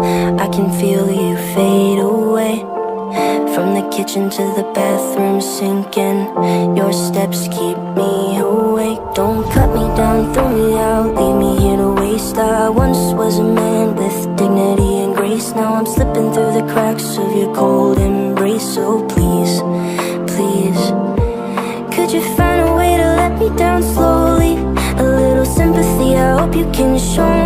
I can feel you fade away. From the kitchen to the bathroom sinking, your steps keep me awake. Don't cut me down, throw me out, leave me here to waste. I once was a man with dignity and grace. Now I'm slipping through the cracks of your cold embrace. So please, please, could you find a way to let me down slowly? A little sympathy, I hope you can show me.